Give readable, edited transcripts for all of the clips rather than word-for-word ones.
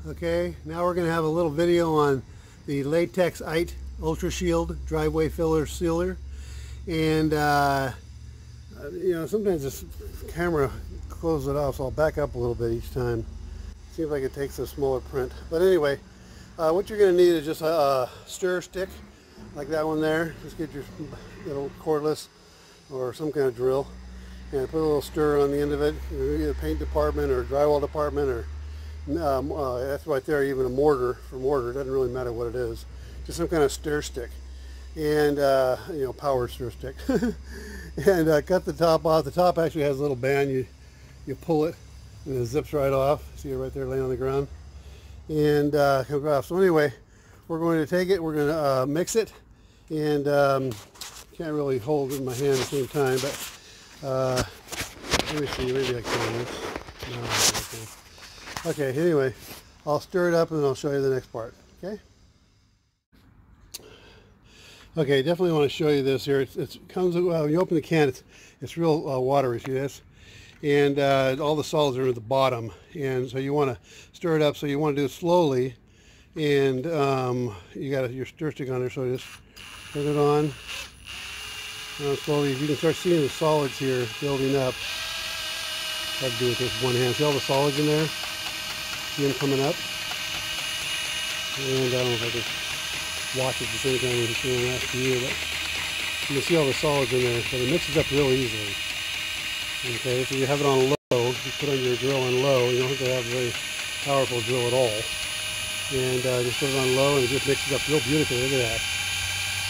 Okay, now we're going to have a little video on the Latex-ite Ultrashield driveway filler sealer. And you know, sometimes this camera closes it off, so I'll back up a little bit each time. Seems like it takes a smaller print. But anyway, what you're going to need is just a stir stick like that one there. Just get your little cordless or some kind of drill and put a little stir on the end of it. Either paint department or drywall department, or that's right there, even a mortar. For mortar, it doesn't really matter what it is. Just some kind of stir stick, and you know, power stir stick. And cut the top off. The top actually has a little band. You pull it and it zips right off. See it right there laying on the ground, and comes off. So anyway, we're going to take it. We're going to mix it, and can't really hold it in my hand at the same time, but let me see. Maybe I can. No, okay, anyway, I'll stir it up and I'll show you the next part, okay? Okay, definitely want to show you this here. It comes, when you open the can, it's real watery, see this? And all the solids are at the bottom, and so you want to stir it up, so you want to do it slowly, and you got your stir stick on there, so just turn it on. Slowly, you can start seeing the solids here building up. I'll do it with this one hand. See all the solids in there? See them coming up? And I don't know if I can watch it at the same time as I'm doing that for you, but you can see all the solids in there, so it mixes up real easily. Okay, so you have it on low, you put on your drill on low, you don't have to have a very powerful drill at all. And just put it on low and it just mixes up real beautifully, look at that.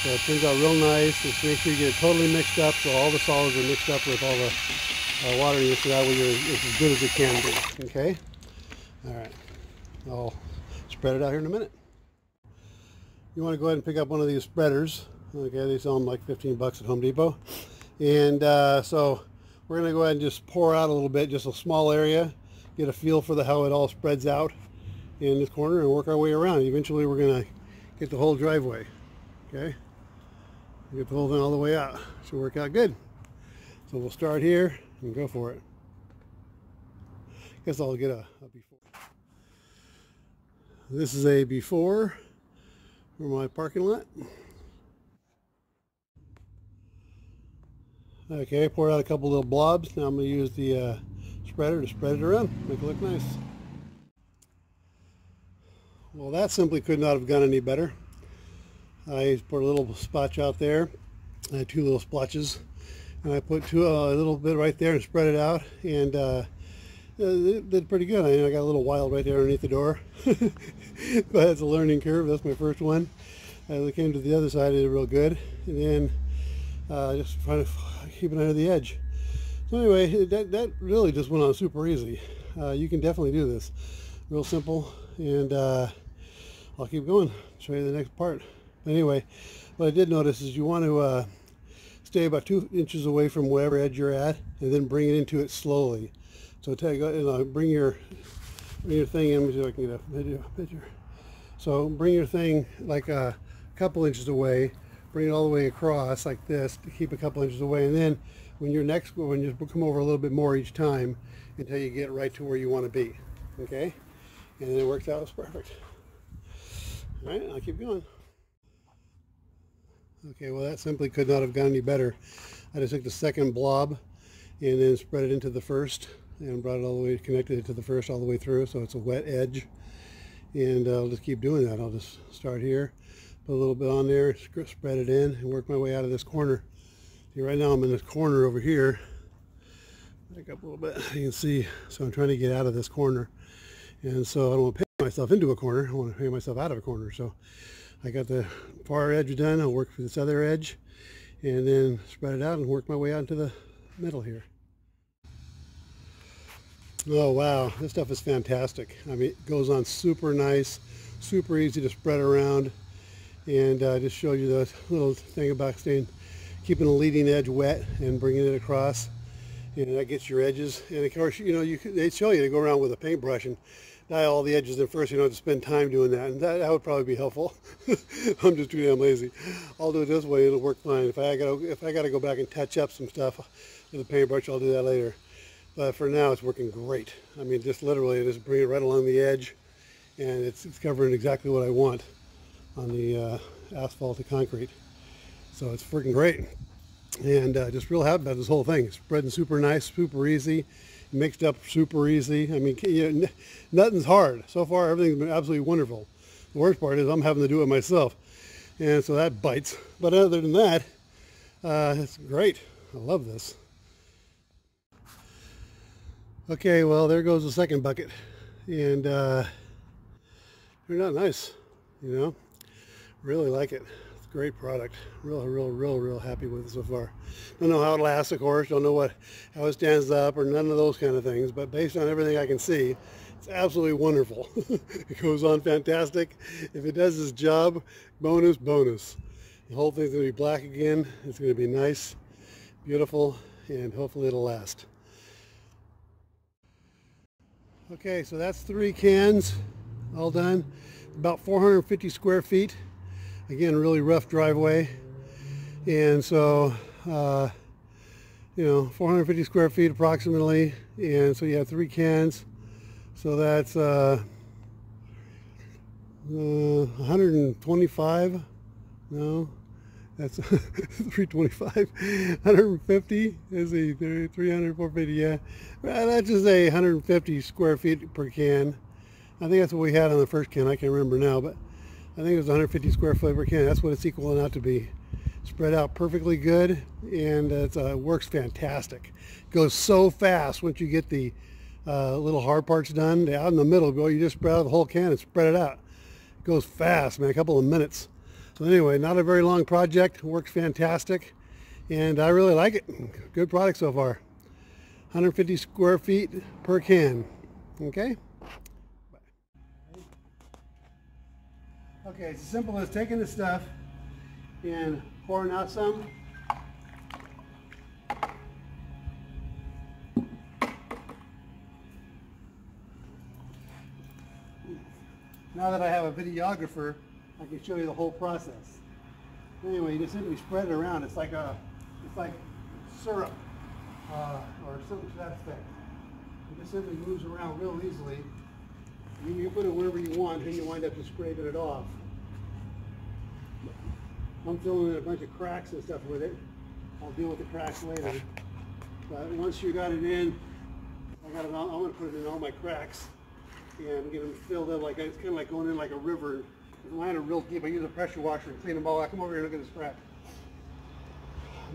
So it turns out real nice. Just make sure you get it totally mixed up, so all the solids are mixed up with all the water in it, so that way it's as good as it can be, okay? Alright, I'll spread it out here in a minute. You want to go ahead and pick up one of these spreaders. Okay, they sell them like 15 bucks at Home Depot. And so we're going to go ahead and just pour out a little bit, just a small area, get a feel for how it all spreads out in this corner, and work our way around. Eventually we're going to get the whole driveway, okay? Get the whole thing all the way out. Should work out good. So we'll start here and go for it. Guess I'll get a before. This is a before for my parking lot. Okay, poured out a couple little blobs. Now I'm going to use the spreader to spread it around, make it look nice. Well, that simply could not have gone any better. I put a little splotch out there. I had two little splotches, and I put a little bit right there and spread it out, and it did pretty good. I got a little wild right there underneath the door, but it's a learning curve. That's my first one. As I came to the other side, it did real good, and then just trying to keep it under the edge. So anyway, that really just went on super easy. You can definitely do this. Real simple, and I'll keep going. Show you the next part. Anyway, what I did notice is you want to stay about 2 inches away from whatever edge you're at, and then bring it into it slowly. So bring your thing in. So I can get a picture. So bring your thing like a couple inches away. Bring it all the way across like this to keep a couple inches away, and then when you come over a little bit more each time until you get right to where you want to be. Okay, and then it works out. It's perfect. All right, I'll keep going. Okay, well, that simply could not have gone any better. I just took the second blob and then spread it into the first and brought it all the way, connected it to the first all the way through, so it's a wet edge. And I'll just keep doing that. I'll just start here, put a little bit on there, spread it in, and work my way out of this corner. See, right now I'm in this corner over here. Back up a little bit, you can see. So I'm trying to get out of this corner. And so I don't want to paint myself into a corner. I want to paint myself out of a corner. So I got the far edge done. I'll work for this other edge and then spread it out and work my way out into the middle here. Oh wow, this stuff is fantastic. I mean, it goes on super nice, super easy to spread around, and I just showed you the little thing about keeping the leading edge wet and bringing it across, and that gets your edges. And of course, you know, they show you to go around with a paintbrush and dye all the edges in first. You don't have to spend time doing that, and that would probably be helpful. I'm just too damn lazy. I'll do it this way, it'll work fine. If I gotta go back and touch up some stuff with a paintbrush, I'll do that later. But for now, it's working great. I mean, just literally, just bring it right along the edge and it's covering exactly what I want on the asphalt to concrete. So it's freaking great, and just real happy about this whole thing. It's spreading super nice, super easy, mixed up super easy. I mean, you know, nothing's hard. So far, everything's been absolutely wonderful. The worst part is I'm having to do it myself, and so that bites. But other than that, it's great. I love this. Okay, well, there goes the second bucket, and they're not nice, you know. Really like it. It's a great product. Real happy with it so far. Don't know how it lasts, of course. Don't know how it stands up or none of those kind of things. But based on everything I can see, it's absolutely wonderful. It goes on fantastic. If it does its job, bonus. The whole thing's going to be black again. It's going to be nice, beautiful, and hopefully it'll last. Okay, so that's 3 cans all done. About 450 square feet. Again, really rough driveway. And so, you know, 450 square feet approximately. And so you have 3 cans. So that's 125. No, that's 325. 150 is the 300, 450. Yeah, well, let's just say 150 square feet per can. I think that's what we had on the first can. I can't remember now, but I think it was 150 square foot per can. That's what it's equaling out to be. Spread out perfectly good, and it works fantastic. Goes so fast once you get the little hard parts done. Out in the middle, you just spread out the whole can and spread it out. It goes fast, man, a couple of minutes. So anyway, not a very long project. Works fantastic, and I really like it. Good product so far. 150 square feet per can. Okay? Okay, it's as simple as taking the stuff and pouring out some. Now that I have a videographer, I can show you the whole process. Anyway, you just simply spread it around. It's like syrup or something to that effect. It just simply moves around real easily. You put it wherever you want, then you wind up just scraping it off. I'm filling in a bunch of cracks and stuff with it. I'll deal with the cracks later. But once you got it in, I'm going to put it in all my cracks and get them filled in like, it's kind of like going in like a river. Mine are real deep. I use a pressure washer and clean them all out. Come over here and look at this crack.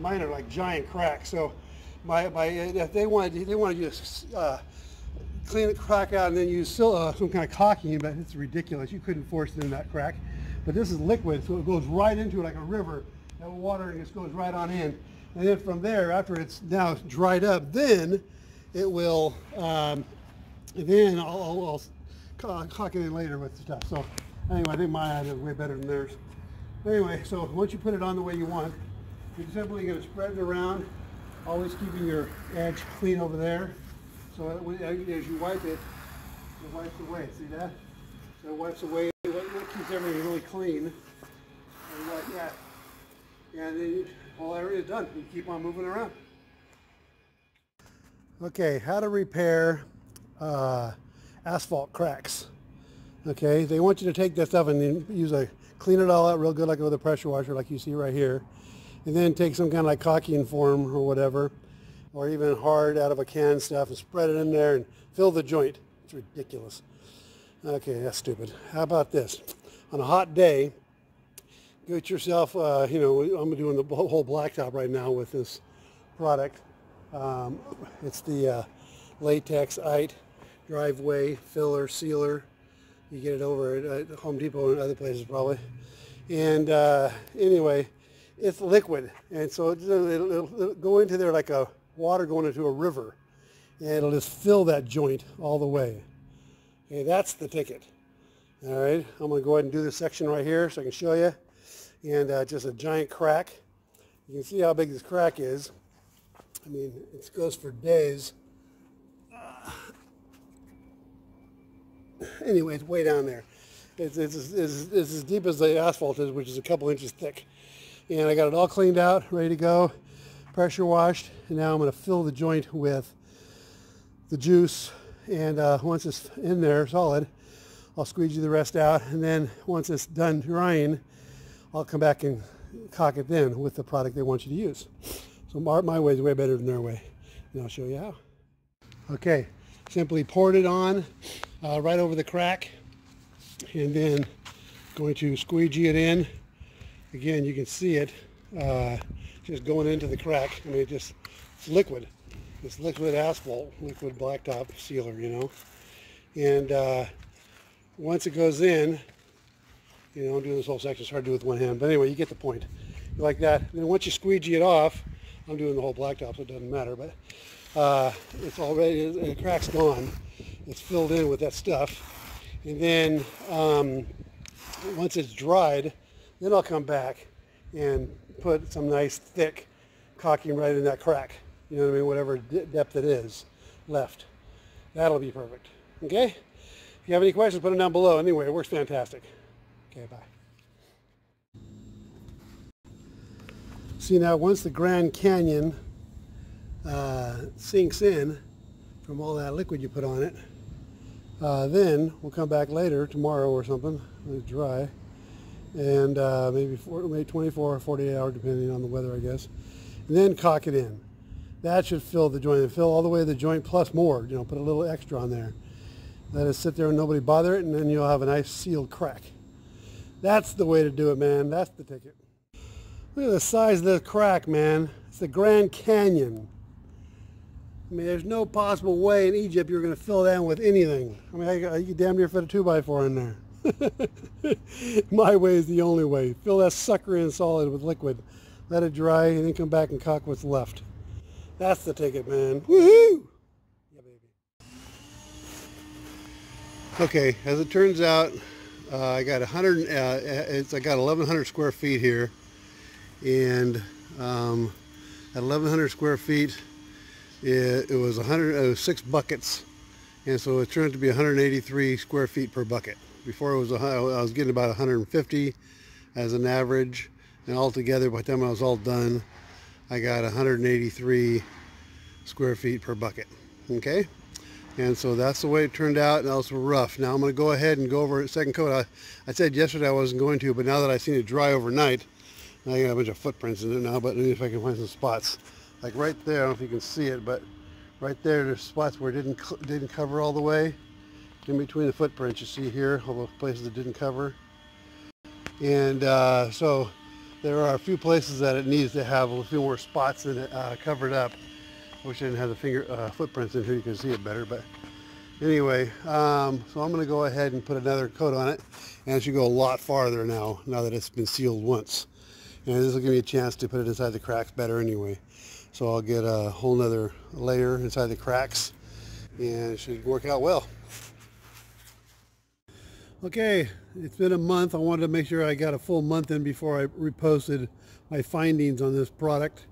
Mine are like giant cracks. So if they want to just clean the crack out and then use some kind of caulking, but it's ridiculous. You couldn't force it in that crack. But this is liquid, so it goes right into it like a river. That water just goes right on in. And then from there, after it's now dried up, then it will, then I'll caulk it in later with stuff. So anyway, I think my idea is way better than theirs. Anyway, so once you put it on the way you want, you're simply going to spread it around, always keeping your edge clean over there. So as you wipe it, it wipes away. See that? So it wipes away. It keeps everything really clean. And like that. And then all area is done. You keep on moving around. Okay, how to repair asphalt cracks. Okay, they want you to take that stuff and then clean it all out real good, like with a pressure washer, like you see right here, and then take some kind of like caulking form or whatever, or even hard out of a can stuff, and spread it in there and fill the joint. It's ridiculous. Okay, that's stupid. How about this? On a hot day, get yourself, you know, I'm doing the whole blacktop right now with this product. It's the Latex-ite driveway filler sealer. You get it over at Home Depot and other places probably. And anyway, it's liquid, and so it'll go into there like a water going into a river, and it'll just fill that joint all the way. Okay, that's the ticket. All right, I'm going to go ahead and do this section right here so I can show you. And just a giant crack. You can see how big this crack is. I mean, it goes for days. Anyway, it's way down there. It's as deep as the asphalt is, which is a couple inches thick. And I got it all cleaned out, ready to go, pressure washed. And now I'm going to fill the joint with the juice. And once it's in there solid, I'll squeegee the rest out, and then once it's done drying, I'll come back and caulk it then with the product they want you to use. So my way is way better than their way, and I'll show you how. Okay, simply poured it on right over the crack, and then going to squeegee it in. Again, you can see it just going into the crack. I mean, it's liquid. It's liquid asphalt, liquid blacktop sealer, you know. And once it goes in, you know, I'm doing this whole section. It's hard to do with one hand, but anyway, you get the point. Like that. And then once you squeegee it off, I'm doing the whole blacktop, so it doesn't matter. But it's already, the crack's gone. It's filled in with that stuff. And then once it's dried, then I'll come back and put some nice thick caulking right in that crack. You know what I mean? Whatever depth it is left. That'll be perfect. Okay? If you have any questions, put them down below. Anyway, it works fantastic. Okay, bye. See, now once the Grand Canyon sinks in from all that liquid you put on it, then we'll come back later, tomorrow or something, when it's dry, and maybe 24 or 48 hours, depending on the weather, I guess, and then caulk it in. That should fill the joint, and fill all the way to the joint plus more, you know, put a little extra on there. Let it sit there and nobody bother it, and then you'll have a nice sealed crack. That's the way to do it, man. That's the ticket. Look at the size of the crack, man. It's the Grand Canyon. I mean, there's no possible way in Egypt you're going to fill that in with anything. I mean, you could damn near fit a 2x4 in there. My way is the only way. Fill that sucker in solid with liquid. Let it dry, and then come back and caulk what's left. That's the ticket, man. Woohoo! Yeah, baby. Okay, as it turns out, I got 1,100 square feet here, and at 1,100 square feet, it was 6 buckets, and so it turned out to be 183 square feet per bucket. Before it was I was getting about 150 as an average, and altogether by the time I was all done, I got 183 square feet per bucket. Okay, and so that's the way it turned out, and that was rough. Now I'm going to go ahead and go over a second coat. I said yesterday I wasn't going to, but now that I've seen it dry overnight, I got a bunch of footprints in it now, but maybe if I can find some spots. Like right there, I don't know if you can see it, but right there, there's spots where it didn't cover all the way. In between the footprints, you see here, all the places it didn't cover. And so there are a few places that it needs to have a few more spots in it covered up. I wish I didn't have the footprints in here, you can see it better. But anyway, so I'm going to go ahead and put another coat on it, and it should go a lot farther now that it's been sealed once. And this will give me a chance to put it inside the cracks better anyway. So I'll get a whole nother layer inside the cracks, and it should work out well. Okay, it's been a month. I wanted to make sure I got a full month in before I reposted my findings on this product.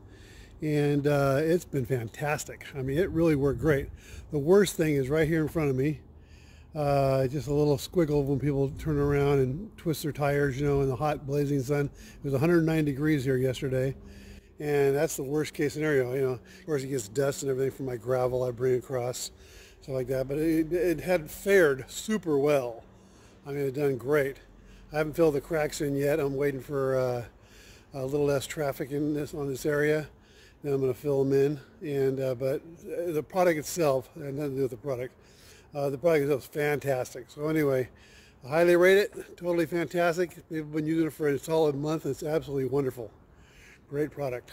And it's been fantastic. I mean, it really worked great. The worst thing is right here in front of me. Just a little squiggle when people turn around and twist their tires, you know, in the hot blazing sun. It was 109 degrees here yesterday. And that's the worst case scenario, you know. Of course, it gets dust and everything from my gravel I bring across, stuff like that. But it had fared super well. I mean, it done great. I haven't filled the cracks in yet. I'm waiting for a little less traffic in on this area. Then I'm going to fill them in. And but the product itself, had nothing to do with the product. The product itself is fantastic. So anyway, I highly rate it. Totally fantastic. We've been using it for a solid month. It's absolutely wonderful. Great product.